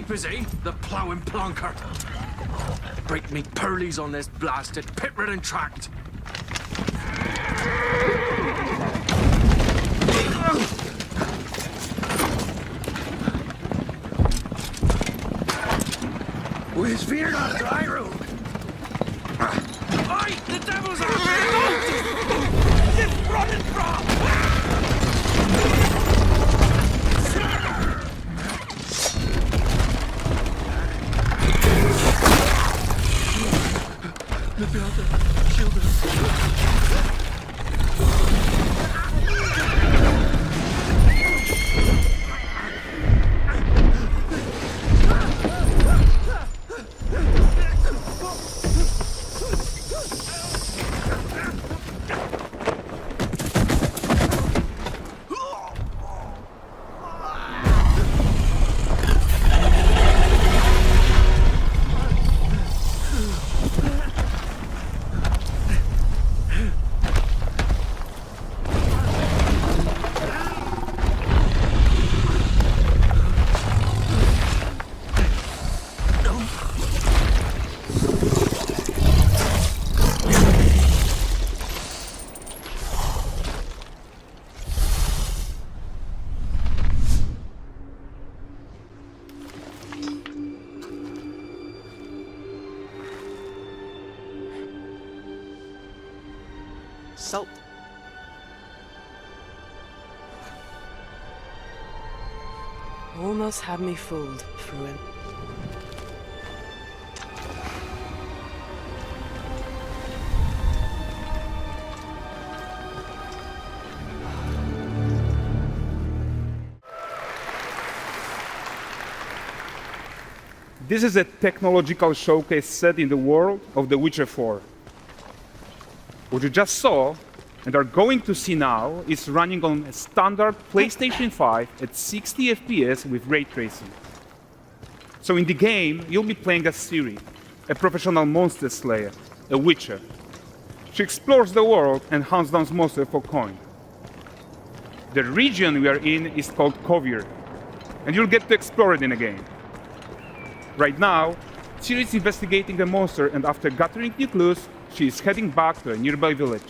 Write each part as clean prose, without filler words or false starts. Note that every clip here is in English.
sheep, is he? The ploughing plonker. Break me pearlies on this blasted pit-ridden tract. We're veered on dry road. Oi! The devil's out there! This running from! Look out there! Shield him! Salt. Almost had me fooled, Fruin. This is a technological showcase set in the world of The Witcher 4. What you just saw, and are going to see now, is running on a standard PlayStation 5 at 60 FPS with ray tracing. So in the game, you'll be playing as Ciri, a professional monster slayer, a witcher. She explores the world and hunts down monsters for coin. The region we are in is called Kovir, and you'll get to explore it in the game. Right now, Ciri is investigating the monster, and after gathering new clues, she is heading back to a nearby village.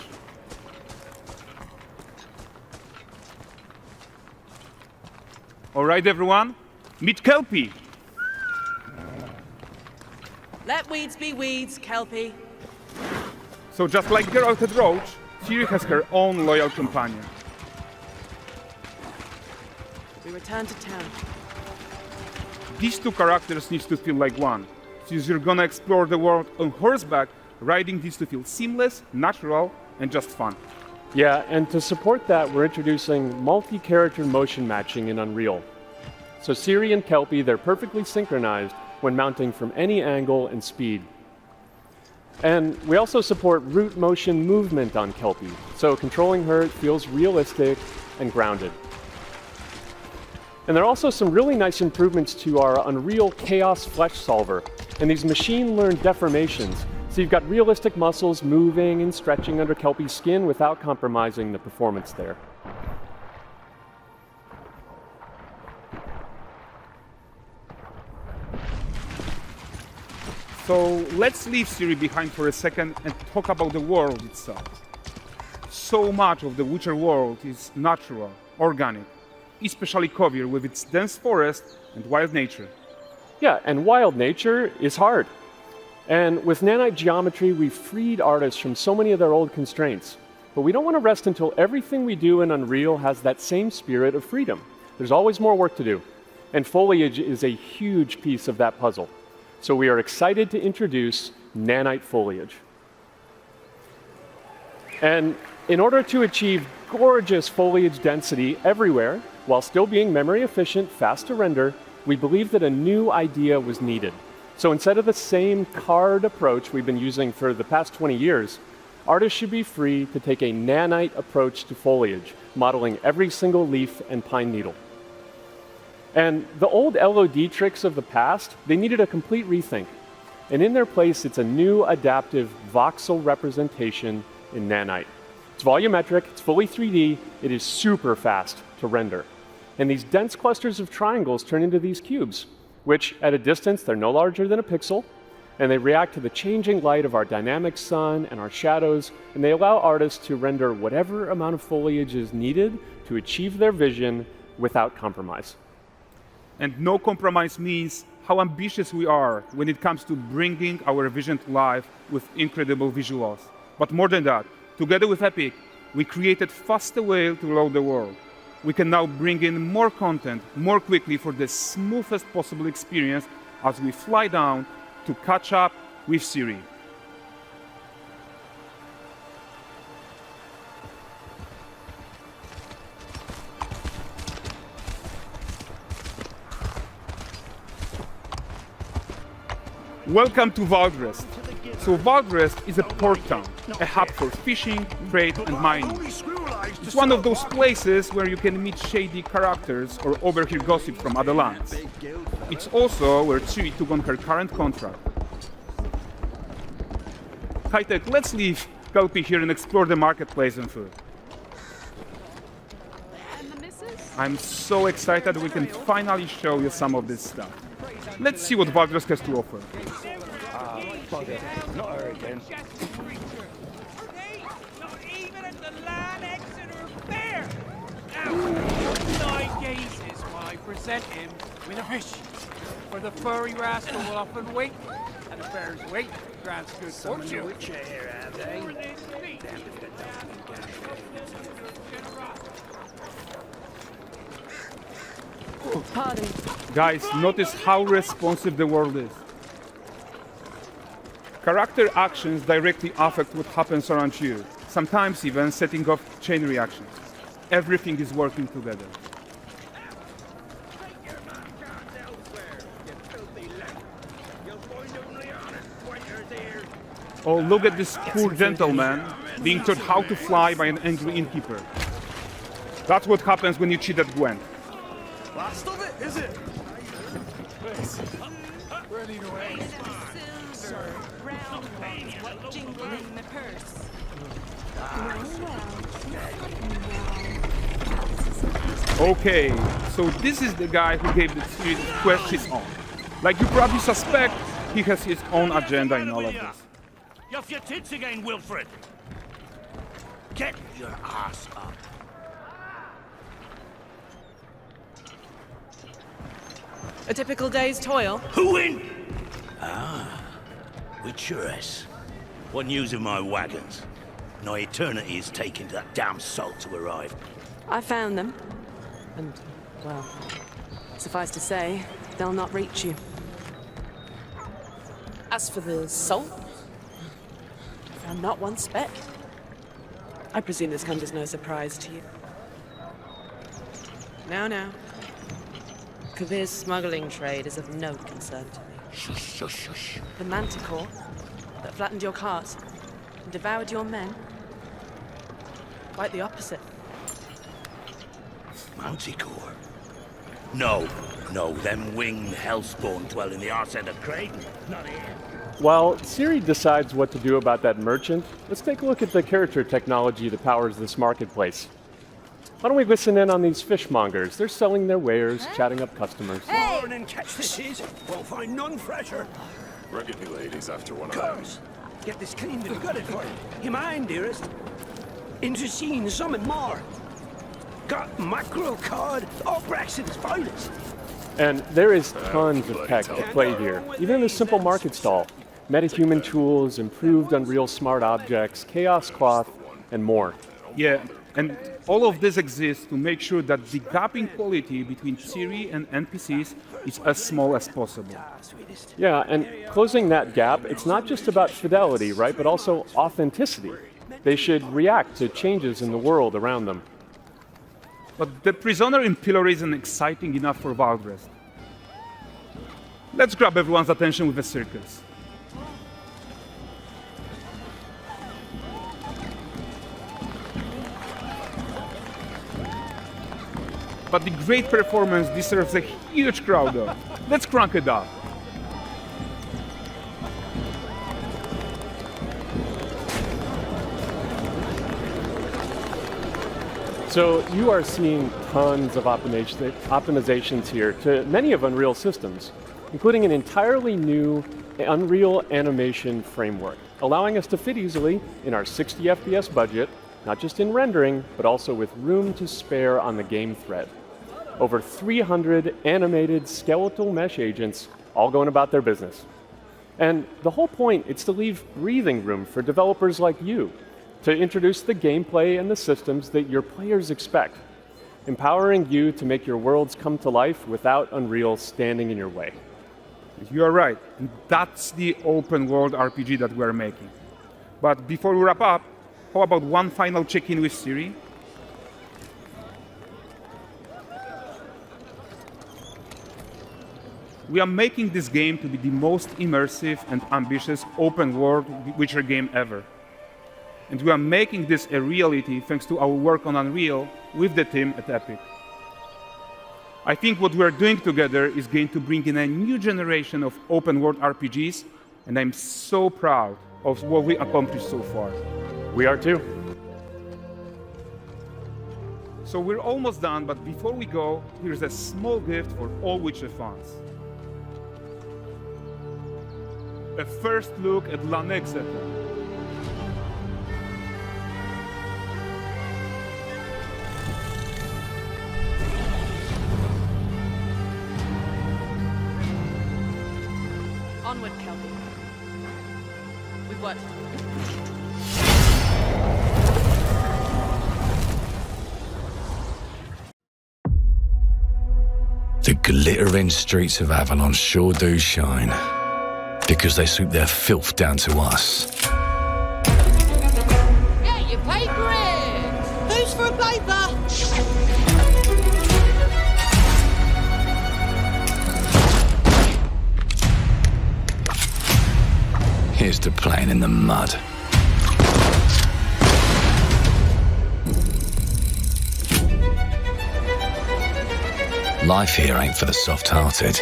All right, everyone, meet Kelpie. Let weeds be weeds, Kelpie. So just like Geralt had Roach, Ciri has her own loyal companion. We return to town. These two characters need to feel like one. Since you're gonna explore the world on horseback, riding needs to feel seamless, natural, and just fun. Yeah, and to support that, we're introducing multi-character motion matching in Unreal. So Ciri and Kelpie, they're perfectly synchronized when mounting from any angle and speed. And we also support root motion movement on Kelpie, so controlling her feels realistic and grounded. And there are also some really nice improvements to our Unreal Chaos Flesh Solver and these machine-learned deformations. So you've got realistic muscles moving and stretching under Kelpie's skin without compromising the performance there. So let's leave Ciri behind for a second and talk about the world itself. So much of the Witcher world is natural, organic, especially Kovir with its dense forest and wild nature. Yeah, and wild nature is hard. And with nanite geometry, we've freed artists from so many of their old constraints. But we don't want to rest until everything we do in Unreal has that same spirit of freedom. There's always more work to do. And foliage is a huge piece of that puzzle. So we are excited to introduce nanite foliage. And in order to achieve gorgeous foliage density everywhere, while still being memory efficient, fast to render, we believe that a new idea was needed. So instead of the same card approach we've been using for the past 20 years, artists should be free to take a nanite approach to foliage, modeling every single leaf and pine needle. And the old LOD tricks of the past, they needed a complete rethink. And in their place, it's a new adaptive voxel representation in nanite. It's volumetric, it's fully 3D, it is super fast to render. And these dense clusters of triangles turn into these cubes. which at a distance, they're no larger than a pixel, and they react to the changing light of our dynamic sun and our shadows, and they allow artists to render whatever amount of foliage is needed to achieve their vision without compromise. And no compromise means how ambitious we are when it comes to bringing our vision to life with incredible visuals. But more than that, together with Epic, we created faster way to load the world. We can now bring in more content more quickly for the smoothest possible experience as we fly down to catch up with Siri. Welcome to Vultures. So Vultures is a port town, a hub for fishing, trade and mining. It's one of those places where you can meet shady characters or overhear gossip from other lands. It's also where Ciri took on her current contract. High-tech, let's leave Kelpie here and explore the marketplace and food. I'm so excited we can finally show you some of this stuff. Let's see what Vultures has to offer. Not her again. Not even at the land Exeter Fair! Now, 9 gazes while I present him with a fish. For the furry rascal will often wait, and the fair's weight grants good fortune. Which here, have they? Pardon. Guys, notice how responsive the world is. Character actions directly affect what happens around you, sometimes even setting off chain reactions. Everything is working together. Oh, look at this poor gentleman being taught how to fly by an angry innkeeper. That's what happens when you cheat at Gwent. Last of it, is it? Okay, so this is the guy who gave the series quest his own. Like you probably suspect, he has his own agenda in all of this. You're off your tits again, Wilfred. Get your ass up. A typical day's toil. Who in? Ah, Vultures. What news of my wagons? No eternity is taking that damn salt to arrive. I found them. And, well, suffice to say, they'll not reach you. As for the salt, I found not one speck. I presume this comes as no surprise to you. Now. Kavir's smuggling trade is of no concern to me. Shush, shush, shush. The manticore that flattened your cart and devoured your men? Quite the opposite. Manticore? No, them winged hellspawn dwell in the arse end of Creighton. Not here. While Ciri decides what to do about that merchant, let's take a look at the character technology that powers this marketplace. Why don't we listen in on these fishmongers? They're selling their wares, chatting up customers. Morning, catch fishes. Won't find none fresher. Rugged me ladies after one of them. Course. Get this cleaned and gutted for you. You mind, dearest? Interesting, something more. Got mackerel cod, all Braxton's finest. And there is tons of tech to play here, even in this simple market stall. Metahuman tools, improved Unreal smart objects, chaos cloth, and more. Yeah, and all of this exists to make sure that the gap in quality between Ciri and NPCs is as small as possible. Yeah, and closing that gap, it's not just about fidelity, right, but also authenticity. They should react to changes in the world around them. But the prisoner in Pillory isn't exciting enough for Vultures. Let's grab everyone's attention with a circus. But the great performance deserves a huge crowd though. Let's crank it up. So you are seeing tons of optimizations here to many of Unreal systems. including an entirely new Unreal animation framework, allowing us to fit easily in our 60 FPS budget, not just in rendering, but also with room to spare on the game thread. Over 300 animated skeletal mesh agents all going about their business. And the whole point is to leave breathing room for developers like you to introduce the gameplay and the systems that your players expect, empowering you to make your worlds come to life without Unreal standing in your way. You are right. That's the open world RPG that we're making. But before we wrap up, how about one final check-in with Siri? We are making this game to be the most immersive and ambitious open world Witcher game ever. And we are making this a reality thanks to our work on Unreal with the team at Epic. I think what we're doing together is going to bring in a new generation of open world RPGs, and I'm so proud of what we accomplished so far. We are too. So we're almost done, but before we go, here's a small gift for all Witcher fans. A first look at Lanexeter. Onward, Kelby. We've worked. The glittering streets of Avalon sure do shine, because they sweep their filth down to us. Get your paper in! Who's for a paper? Here's to playing in the mud. Life here ain't for the soft-hearted.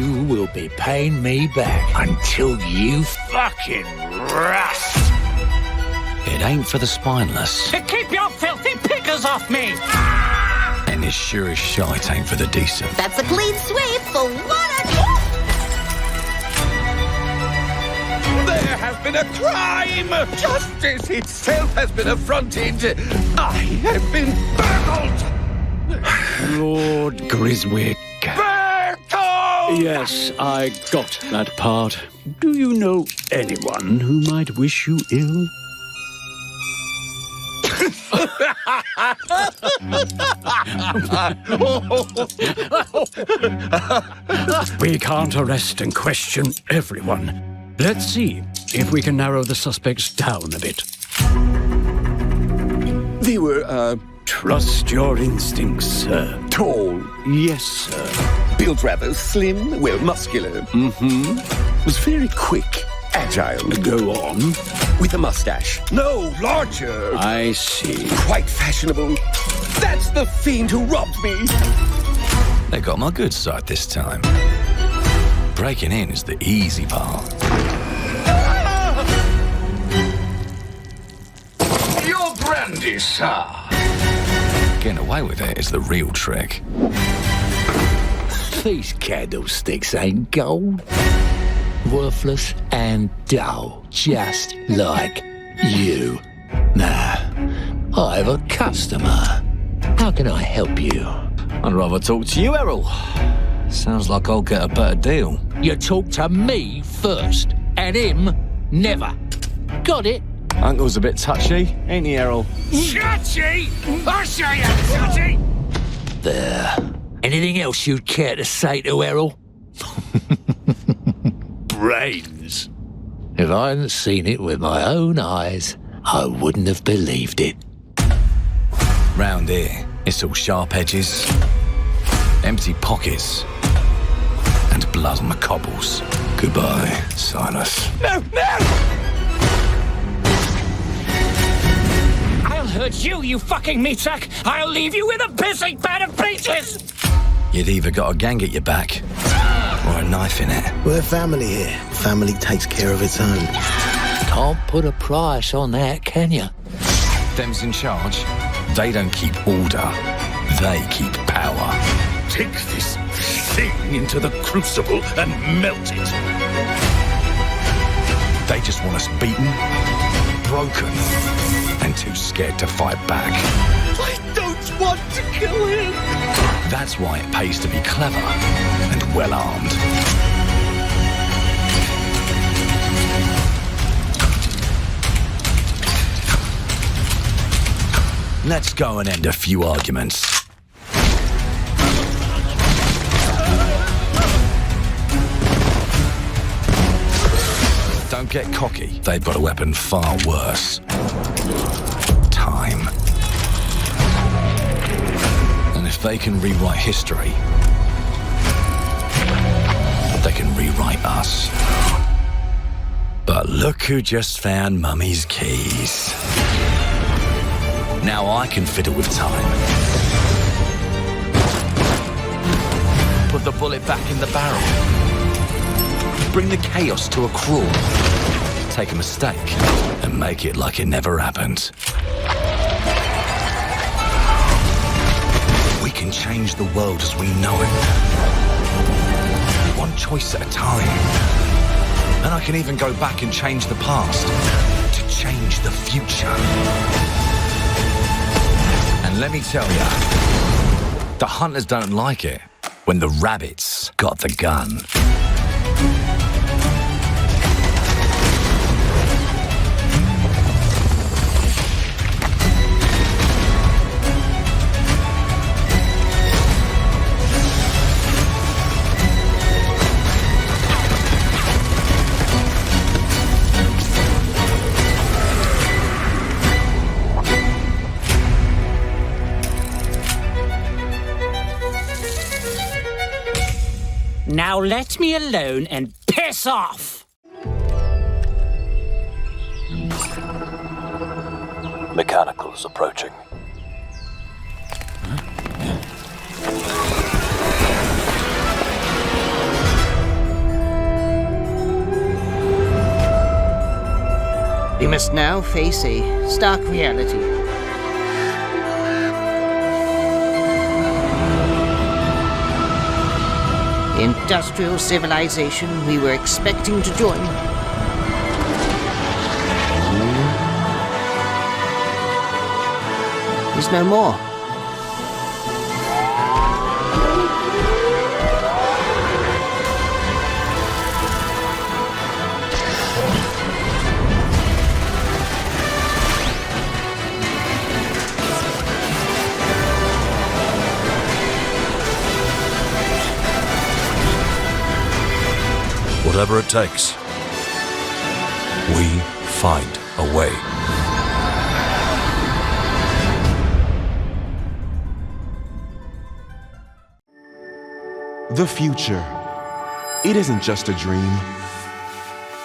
You will be paying me back until you fucking rust. It ain't for the spineless. Keep your filthy pickers off me! And it sure as shite ain't for the decent. That's a clean sweep for one and There has been a crime! Justice itself has been affronted! I have been burgled! Lord Griswick. Burgled! Yes, I got that part. Do you know anyone who might wish you ill? We can't arrest and question everyone. Let's see if we can narrow the suspects down a bit. They were, Trust your instincts, sir. tall, Yes, sir. built rather slim, well, muscular. Mm-hmm. Was very quick, agile, Go on. with a mustache. No, larger. I see. Quite fashionable. That's the fiend who robbed me. They got my good side this time. Breaking in is the easy part. Your brandy, sir. Getting away with it is the real trick. These candlesticks ain't gold. Worthless and dull, just like you. Nah, I have a customer. How can I help you? I'd rather talk to you, Errol. Sounds like I'll get a better deal. You talk to me first, and him never. Got it? Uncle's a bit touchy, ain't he, Errol? Touchy? I'll show you, touchy! There. Anything else you'd care to say to Errol? Brains. If I hadn't seen it with my own eyes, I wouldn't have believed it. Round here, it's all sharp edges, empty pockets, and blood on the cobbles. Goodbye, Silas. No, no! I'll hurt you, you fucking meatsack! I'll leave you with a pissing bed of peaches! You'd either got a gang at your back, or a knife in it. We're family here. Family takes care of its own. Can't put a price on that, can you? Them's in charge. They don't keep order. They keep power. Take this thing into the crucible and melt it. They just want us beaten, broken, and too scared to fight back. I don't want to kill him! That's why it pays to be clever and well-armed. Let's go and end a few arguments. Don't get cocky. They've got a weapon far worse. Time. And if they can rewrite history, they can rewrite us. But look who just found Mummy's keys. Now I can fiddle with time. Put the bullet back in the barrel. Bring the chaos to a crawl. Take a mistake and make it like it never happened. We can change the world as we know it. One choice at a time. And I can even go back and change the past to change the future. And let me tell ya, the hunters don't like it when the rabbits got the gun. Now let me alone and piss off! Mechanicals approaching. We must now face a stark reality. The industrial civilization we were expecting to join is no more. Whatever it takes, we find a way. The future. It isn't just a dream.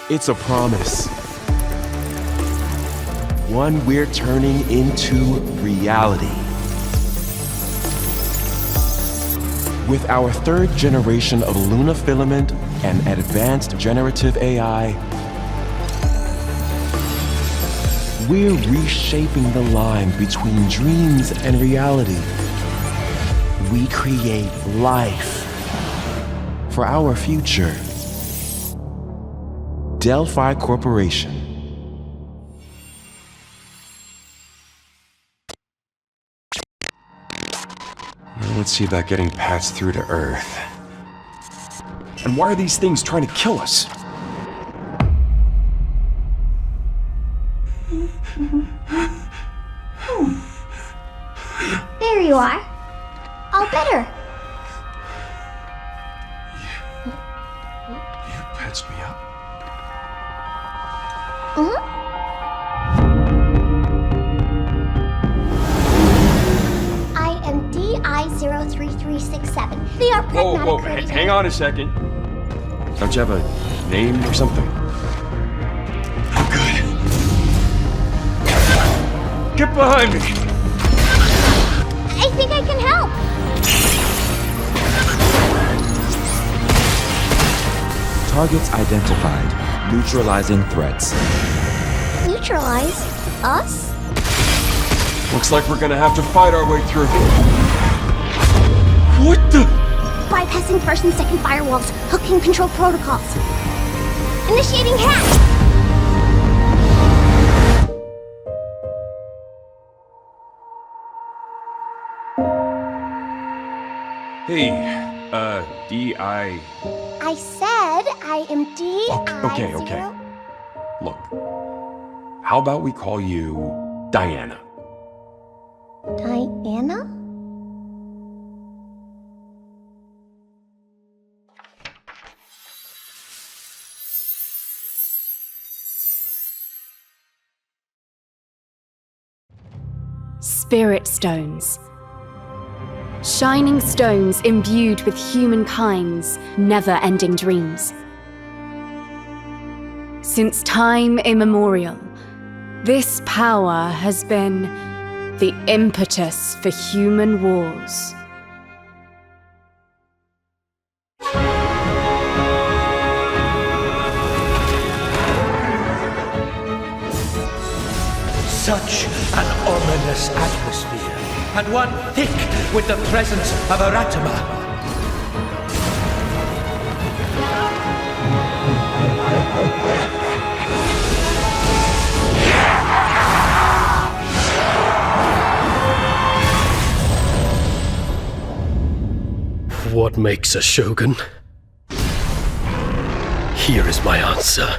It's a promise. One we're turning into reality. With our third generation of Luna filament and advanced generative AI, we're reshaping the line between dreams and reality. We create life for our future. Delphi Corporation. Now let's see about getting passed through to Earth. And why are these things trying to kill us? There you are. All better. You patched me up? I am DI-03367. They are Pragmata. Whoa, hang on a second. Don't you have a name or something? I'm good. Get behind me! I think I can help. Targets identified. Neutralizing threats. Neutralize us? Looks like we're gonna have to fight our way through. What the? bypassing first and second firewalls, hooking control protocols. Initiating hack! Hey, D.I. I said I am D.I. Okay. Look, how about we call you Diana? Diana? Spirit stones. Shining stones imbued with humankind's never-ending dreams. Since time immemorial, this power has been the impetus for human wars. Such an ominous atmosphere, and one thick with the presence of Eratama. What makes a shogun? Here is my answer.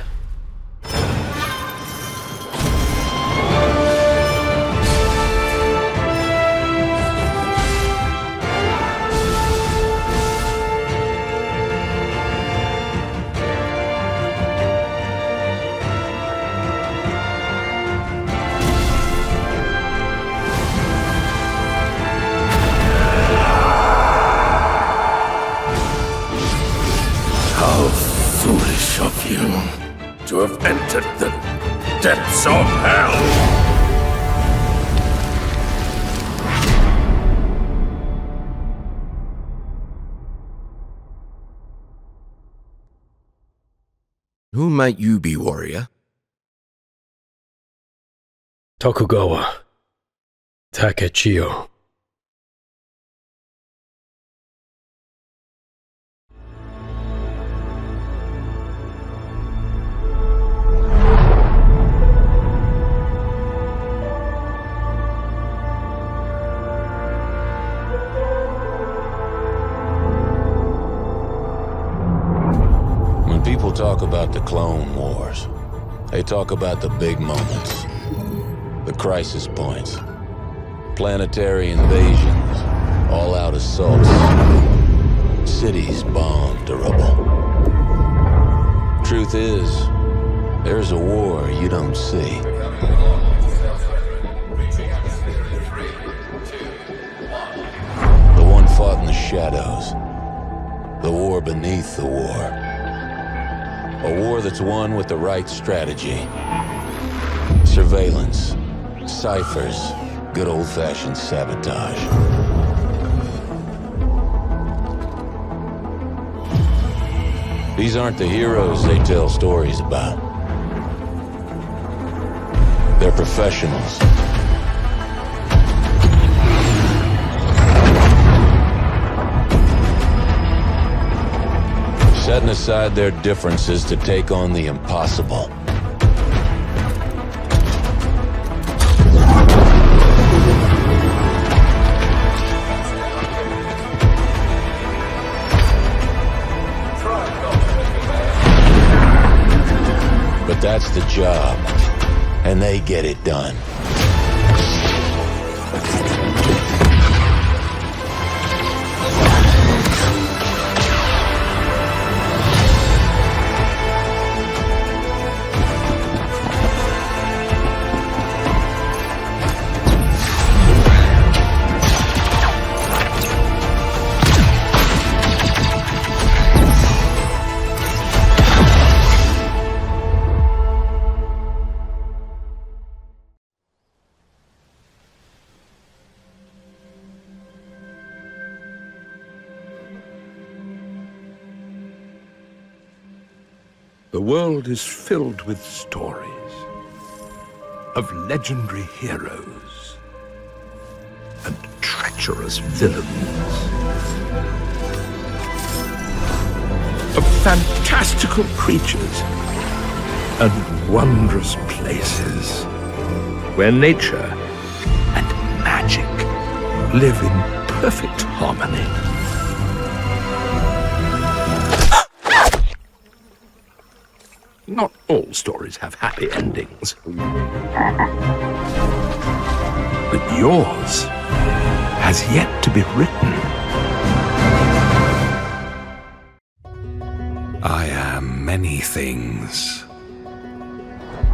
To have entered the depths of hell! Who might you be, warrior? Tokugawa Takechio. People talk about the Clone Wars. They talk about the big moments, the crisis points, planetary invasions, all-out assaults, cities bombed to rubble. Truth is, there's a war you don't see. The one fought in the shadows. The war beneath the war. A war that's won with the right strategy. Surveillance, ciphers, good old-fashioned sabotage. These aren't the heroes they tell stories about. They're professionals. Setting aside their differences to take on the impossible. But that's the job, and they get it done. The world is filled with stories of legendary heroes and treacherous villains. of fantastical creatures and wondrous places where nature and magic live in perfect harmony. Not all stories have happy endings. But yours has yet to be written. I am many things.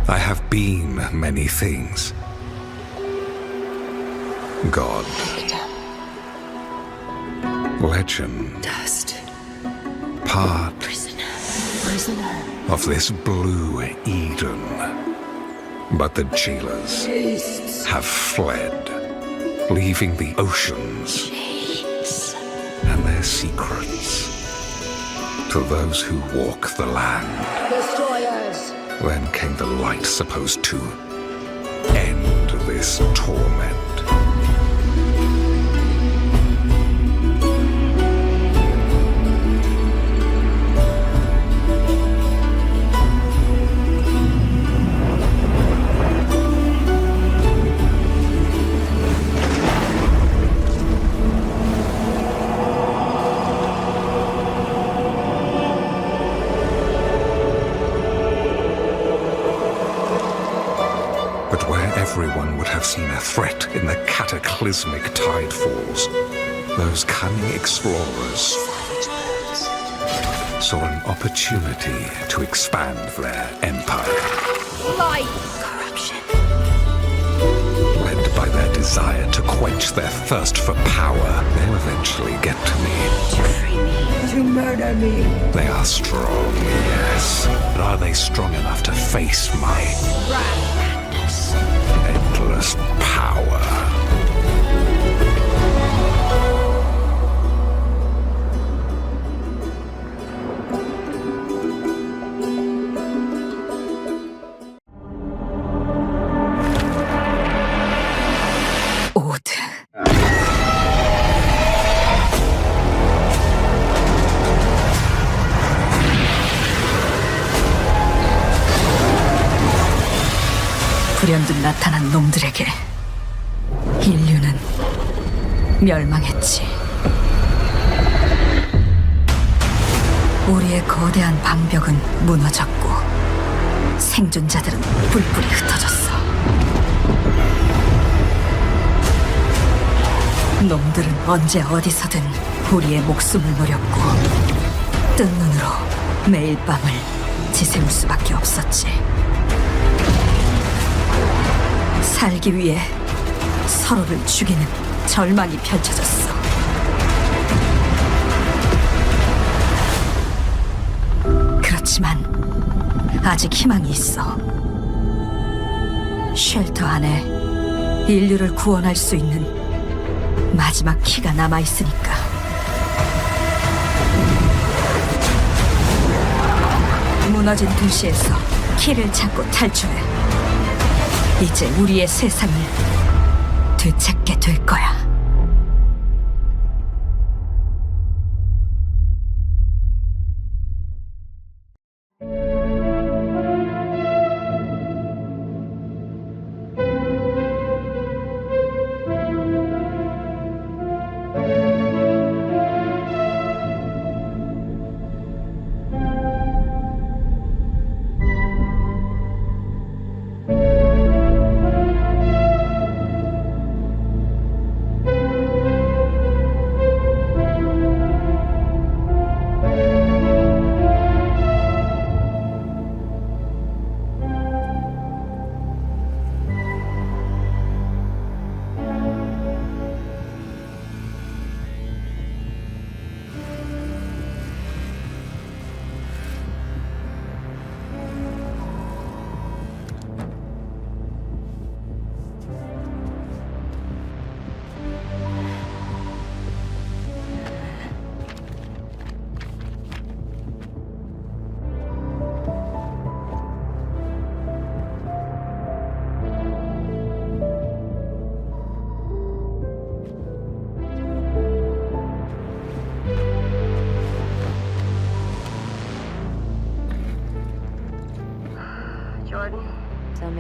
I have been many things. God. Legend. Dust. Part Prisoner. of this blue Eden. But the jailers have fled, leaving the oceans and their secrets to those who walk the land. Destroyers. Then came the light supposed to end this torment. Everyone would have seen a threat in the cataclysmic tidefalls. Those cunning explorers saw an opportunity to expand their empire. Light. Corruption. Led by their desire to quench their thirst for power, they'll eventually get to me. To free me. To murder me. They are strong, yes. But are they strong enough to face my endless power? 불현듯 나타난 놈들에게 인류는 멸망했지. 우리의 거대한 방벽은 무너졌고 생존자들은 뿔뿔이 흩어졌어. 놈들은 언제 어디서든 우리의 목숨을 노렸고 뜬 눈으로 매일 밤을 지새울 수밖에 없었지. 살기 위해 서로를 죽이는 절망이 펼쳐졌어. 그렇지만 아직 희망이 있어. 쉘터 안에 인류를 구원할 수 있는 마지막 키가 남아있으니까. 무너진 도시에서 키를 찾고 탈출해. 이제 우리의 세상을 되찾게 될 거야.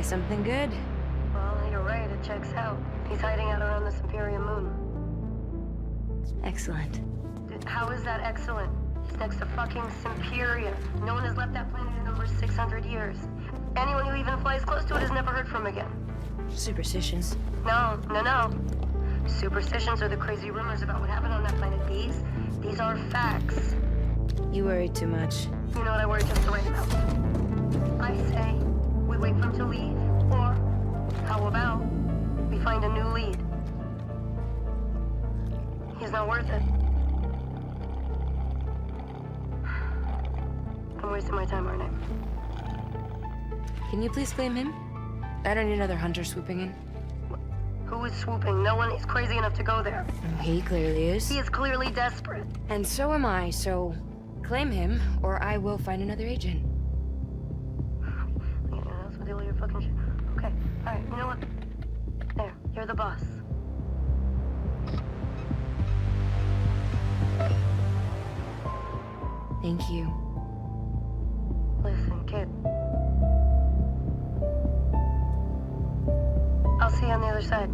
something good? Well, you're right, it checks out. He's hiding out around this Imperium moon. Excellent. How is that excellent? He's next to fucking Simperia. No one has left that planet in over 600 years. Anyone who even flies close to it has never heard from again. Superstitions. No. Superstitions are the crazy rumors about what happened on that planet. These are facts. You worry too much. You know what I worry just right about? I say we wait for him to leave, or how about we find a new lead? He's not worth it. I'm wasting my time, aren't I? Can you please claim him? I don't need another hunter swooping in. Who is swooping? No one is crazy enough to go there. He clearly is. He is clearly desperate. And so am I, so claim him, or I will find another agent. Anyone else with all your fucking shit? Okay, alright, you know what? There, you're the boss. Thank you. Listen, kid. I'll see you on the other side.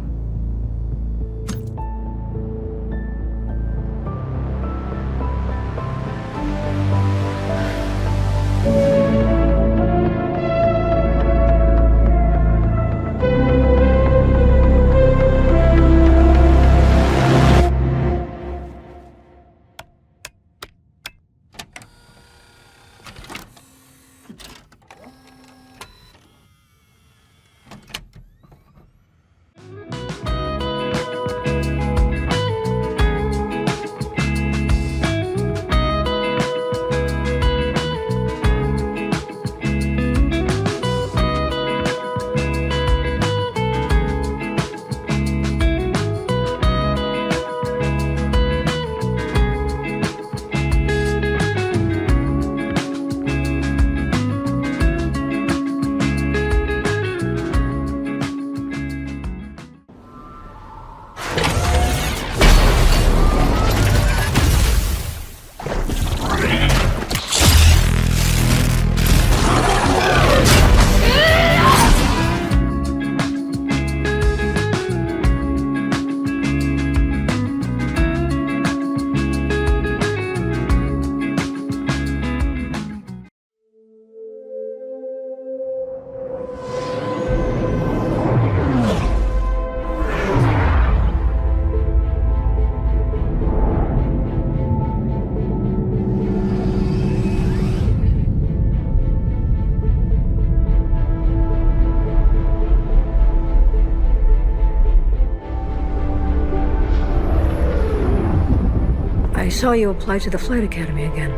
I saw you apply to the Flight Academy again.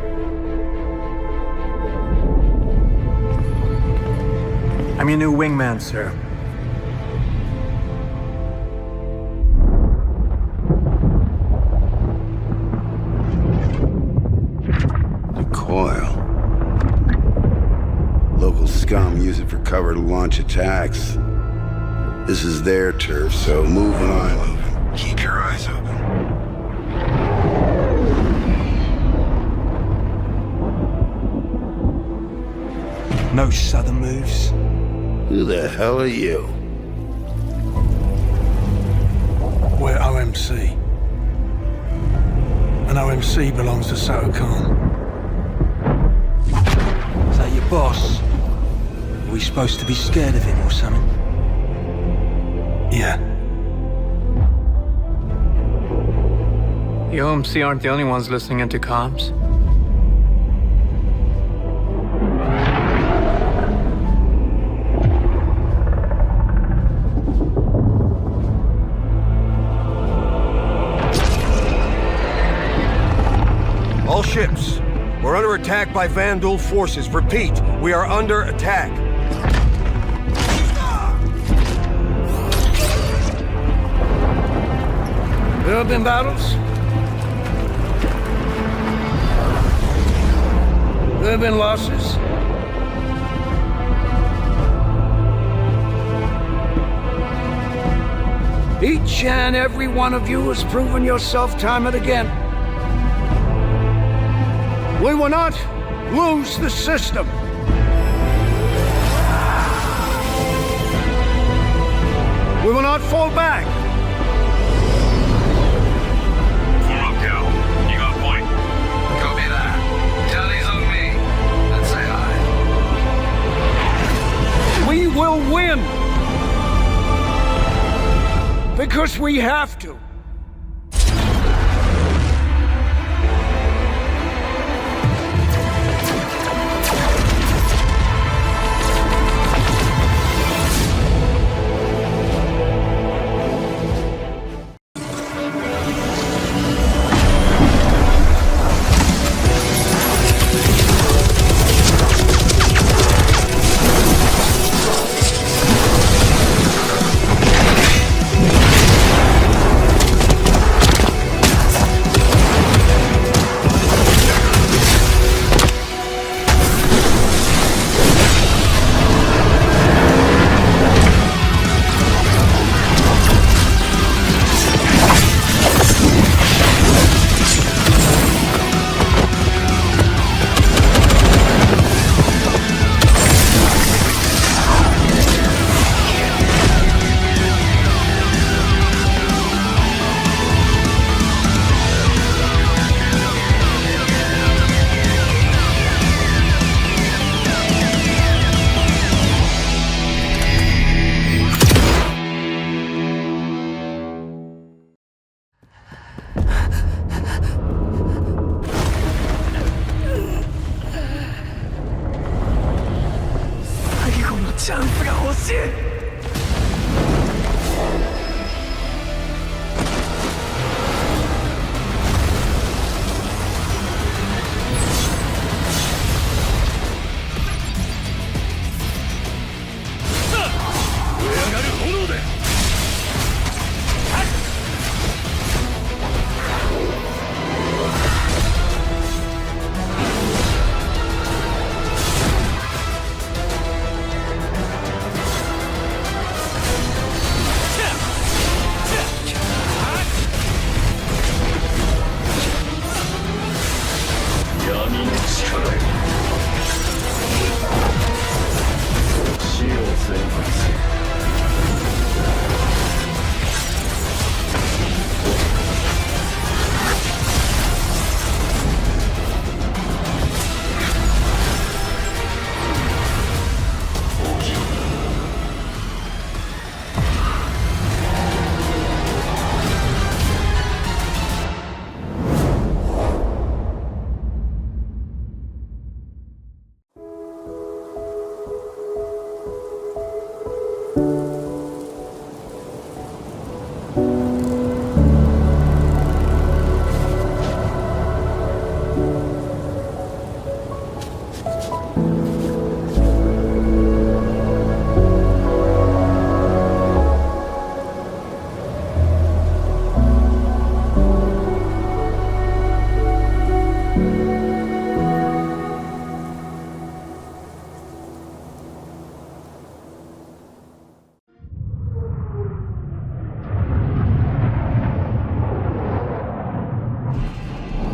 I'm your new wingman, sir. The coil. Local scum use it for cover to launch attacks. This is their turf, so move when I'm moving. Keep your eyes open. No southern moves. Who the hell are you? We're OMC. And OMC belongs to Satokhan. Is that your boss? Are we supposed to be scared of him or something? Yeah. The OMC aren't the only ones listening into comms. All ships, we're under attack by Vandal forces. Repeat, we are under attack. There have been battles. There have been losses. Each and every one of you has proven yourself time and again. We will not lose the system. We will not fall back! Form up, Cal. You got a point. Copy that. Tally's on me. Let's say hi. We will win! Because we have to.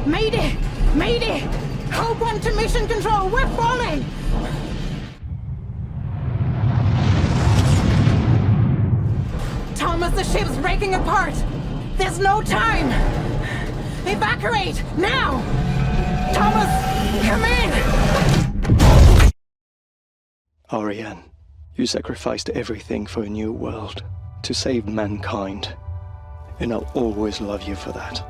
Mayday! Mayday! Hold one to mission control! We're falling! Thomas, the ship's breaking apart! There's no time! Evacuate! Now! Thomas, come in! Ariane, you sacrificed everything for a new world, to save mankind. And I'll always love you for that.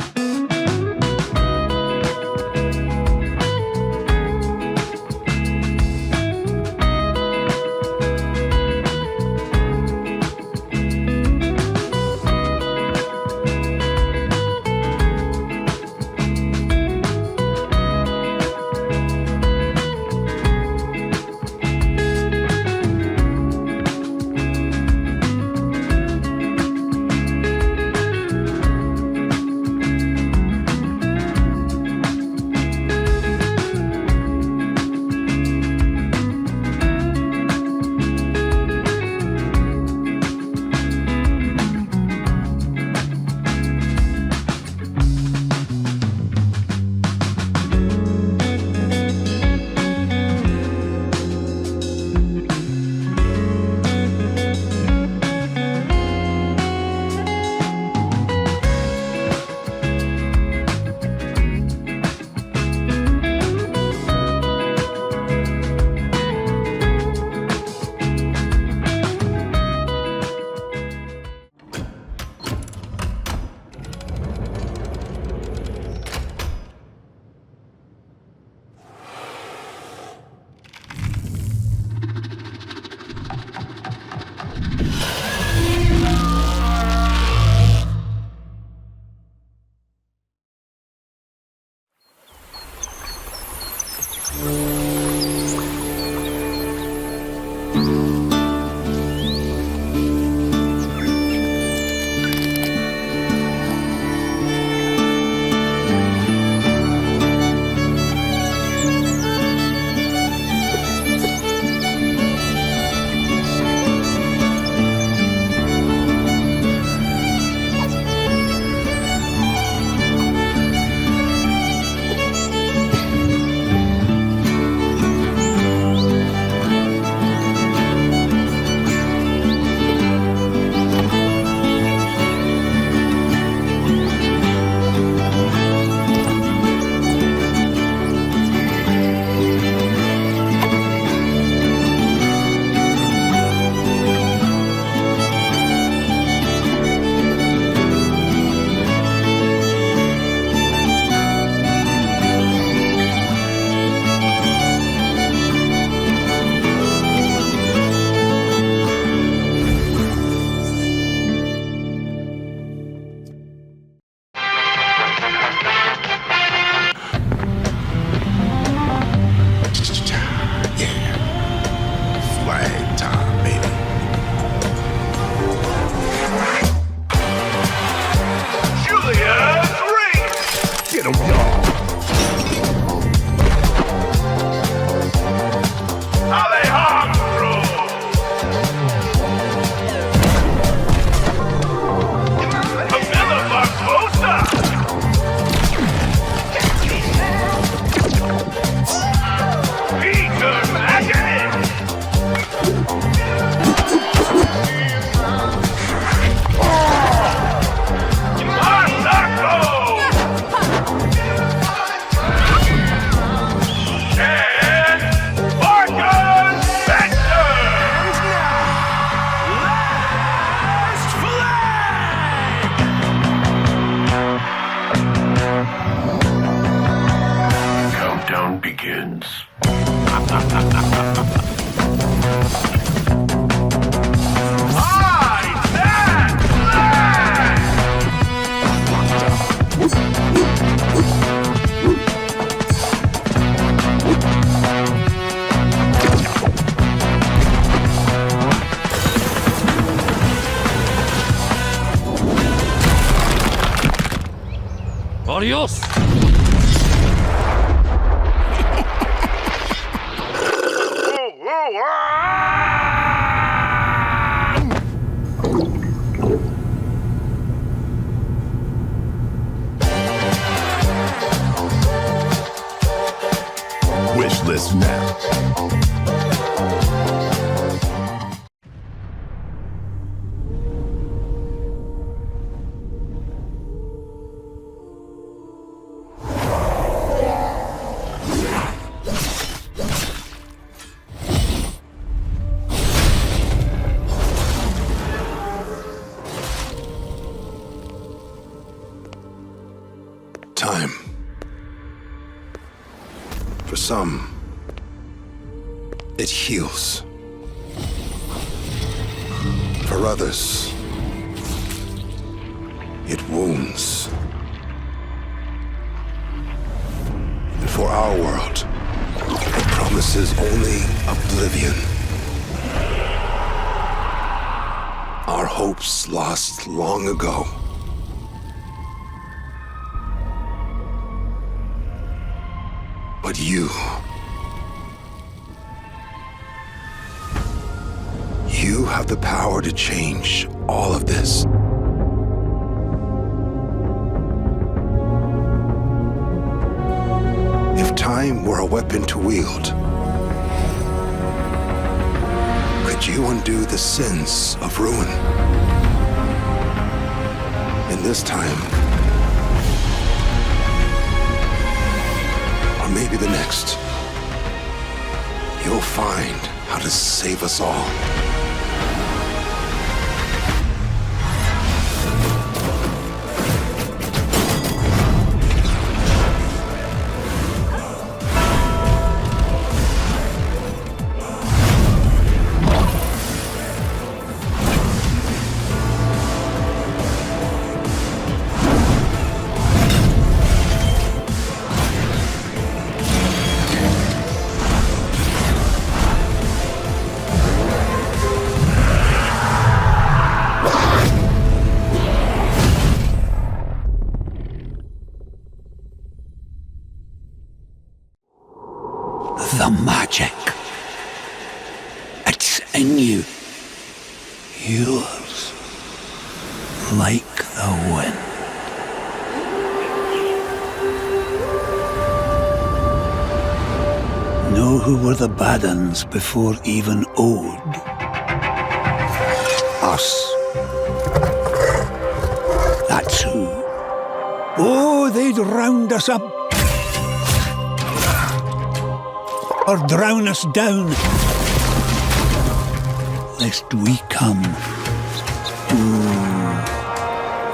begins. Adios! Wishlist now. Time. For some, it heals. For others, it wounds. And for our world, it promises only oblivion. Our hopes lost long ago. But you have the power to change all of this. If time were a weapon to wield, could you undo the sins of ruin? In this time, or maybe the next, you'll find how to save us all. The magic. It's in you. Yours. Like the wind. Know who were the bad uns before even Ode? Us. That's who. Oh, they'd round us up. Or drown us down, lest we come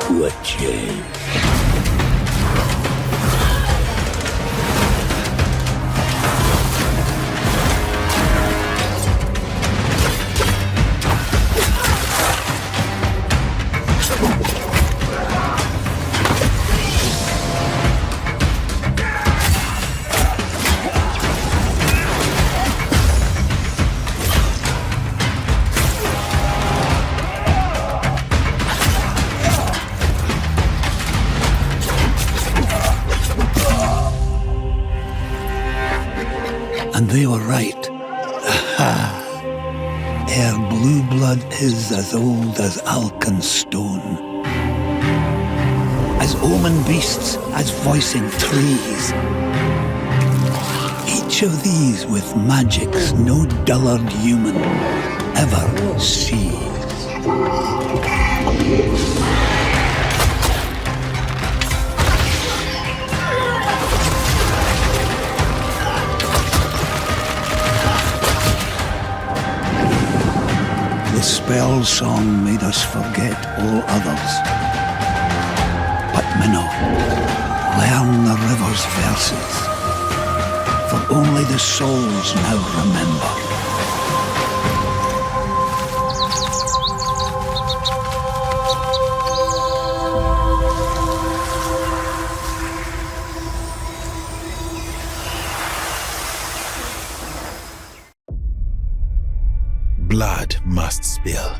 to a change. And they were right. Aha! Our blue blood is as old as Alkenstone. As omen beasts, as voicing trees. Each of these with magics no dullard human ever sees. The spell song made us forget all others. But Minnow, learn the river's verses. for only the souls now remember. Blood must spill.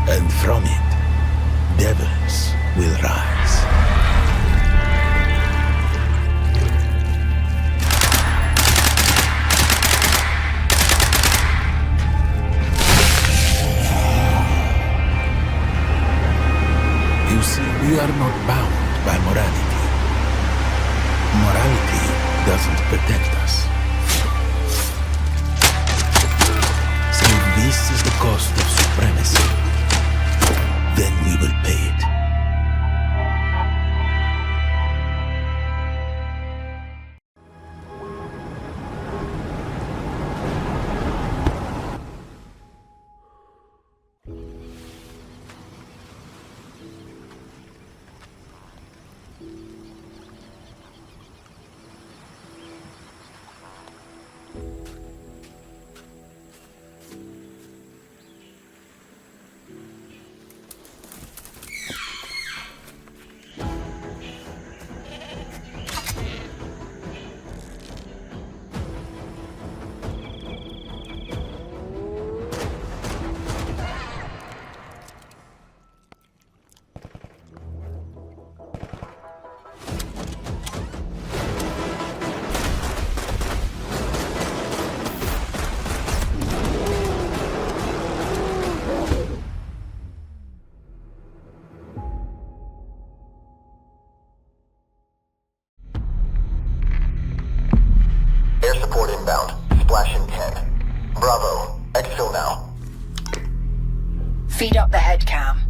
And from it, devils will rise. You see, we are not bound by morality. Morality doesn't protect us. So if this is the cost of supremacy, then we will pay it. Air support inbound. Splash in 10. Bravo. Exfil now. Feed up the head cam.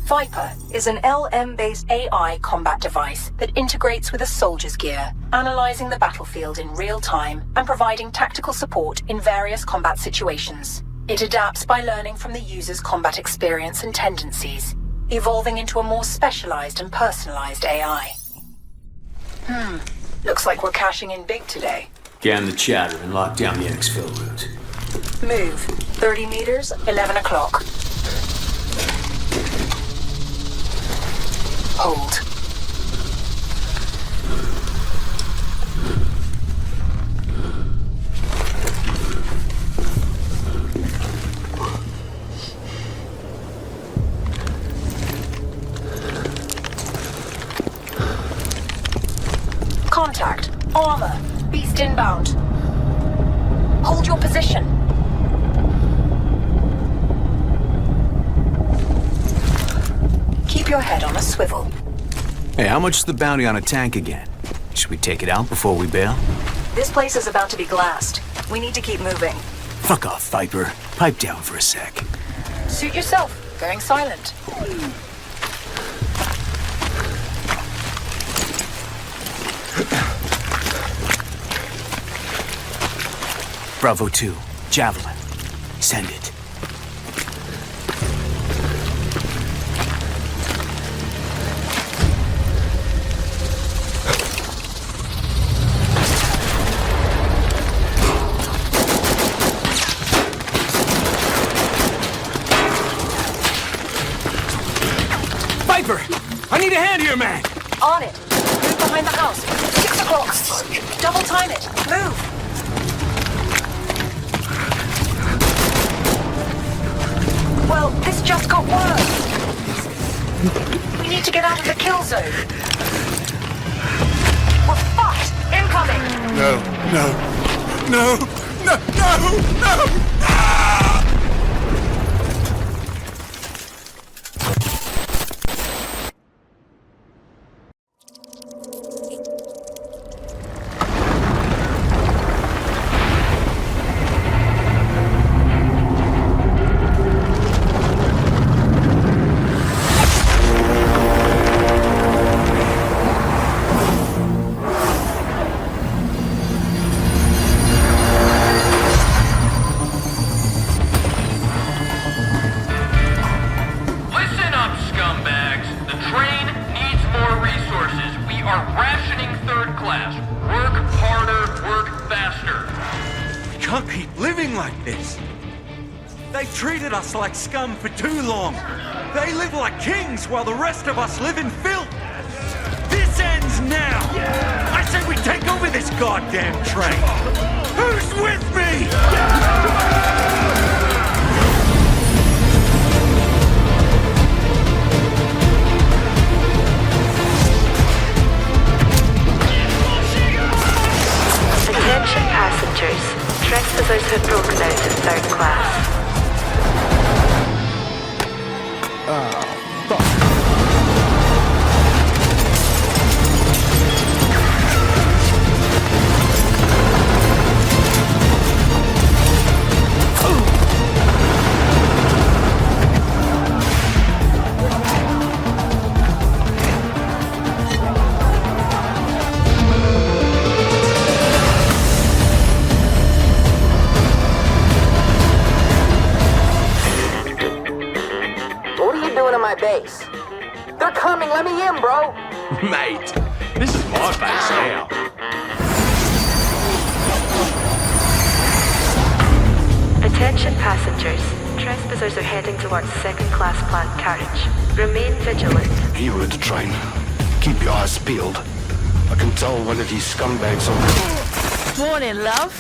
Viper is an LM-based AI combat device that integrates with a soldier's gear, analyzing the battlefield in real time and providing tactical support in various combat situations. It adapts by learning from the user's combat experience and tendencies, evolving into a more specialized and personalized AI. Looks like we're cashing in big today. Scan the chatter and lock down the exfil route. Move. 30 meters, 11 o'clock. Hold. Contact. Armor. Beast inbound. Hold your position. Keep your head on a swivel. Hey, how much is the bounty on a tank again? Should we take it out before we bail? This place is about to be glassed. We need to keep moving. Fuck off, Viper. Pipe down for a sec. Suit yourself. Going silent. Bravo 2. Javelin. Send it. Viper! I need a hand here, man! On it. Move behind the house. 6 o'clock. Double time it. Move. Well, this just got worse. We need to get out of the kill zone. We're fucked. Incoming. No, no, no, no, no, no! harder, work faster. We can't keep living like this. They've treated us like scum for too long. They live like kings while the rest of us live in filth. This ends now. I say we take over this goddamn train. Who's with me? Attention passengers. Trespassers have broken out of third class. Base. They're coming, let me in, bro! Mate, this is my base now. Attention passengers. Trespassers are heading towards second-class planned carriage. Remain vigilant. Here at the train. Keep your eyes peeled. I can tell one of these scumbags are... Morning, love.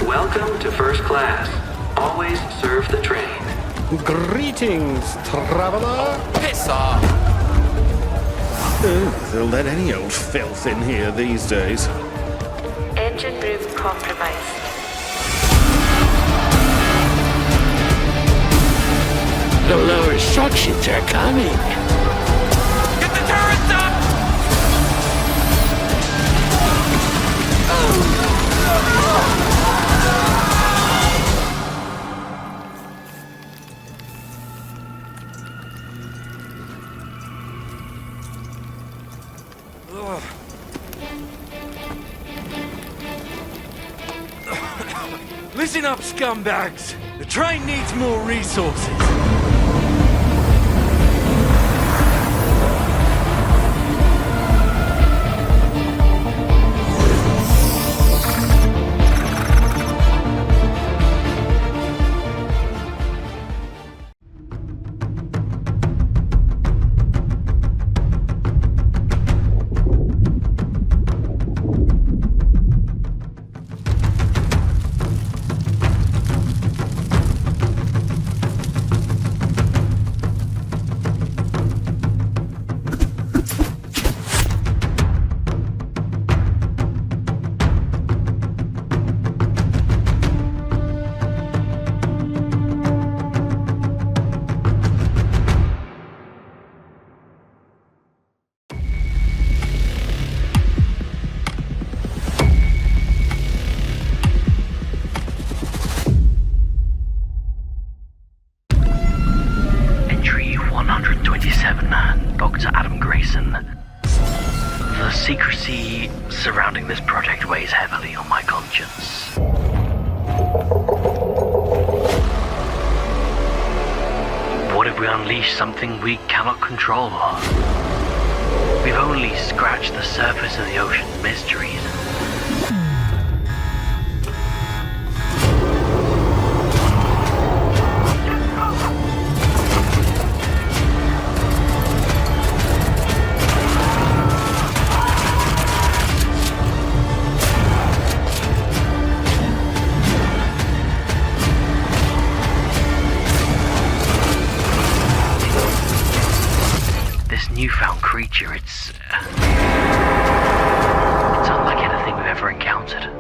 Welcome to first class. Always serve the train. Greetings, traveler. Piss off. They'll let any old filth in here these days. Engine room compromised. The lower structures are coming. Get the turrets up! Listen up, scumbags. The train needs more resources. Secrecy surrounding this project weighs heavily on my conscience. What if we unleash something we cannot control? We've only scratched the surface of the ocean's mysteries. Newfound creature, it's unlike anything we've ever encountered.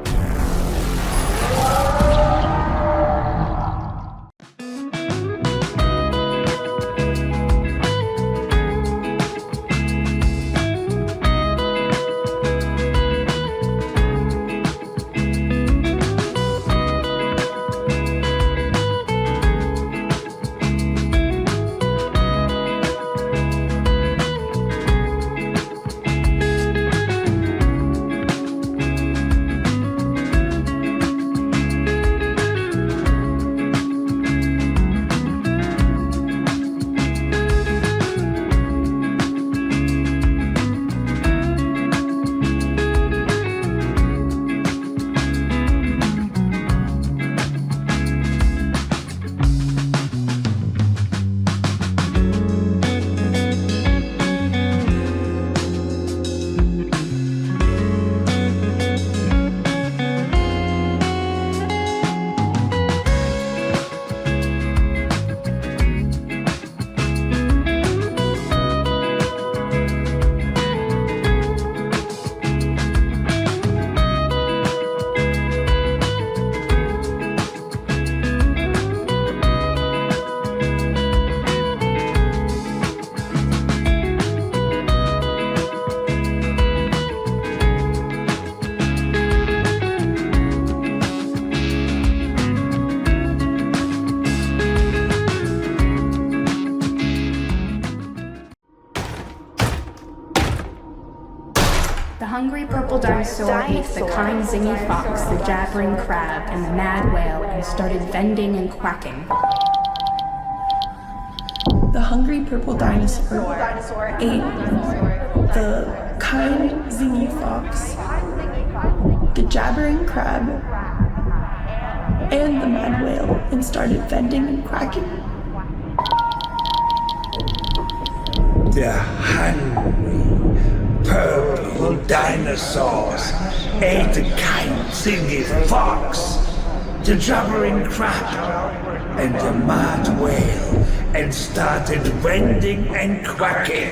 hungry purple dinosaur ate the kind zingy fox, the jabbering crab, and the mad whale and started vending and quacking. The hungry purple dinosaur ate the kind zingy fox, the jabbering crab, and the mad whale and started vending and quacking. The hungry purple dinosaurs ate the kind zingy fox, the jabbering crab, and the mad whale and started vending and quacking.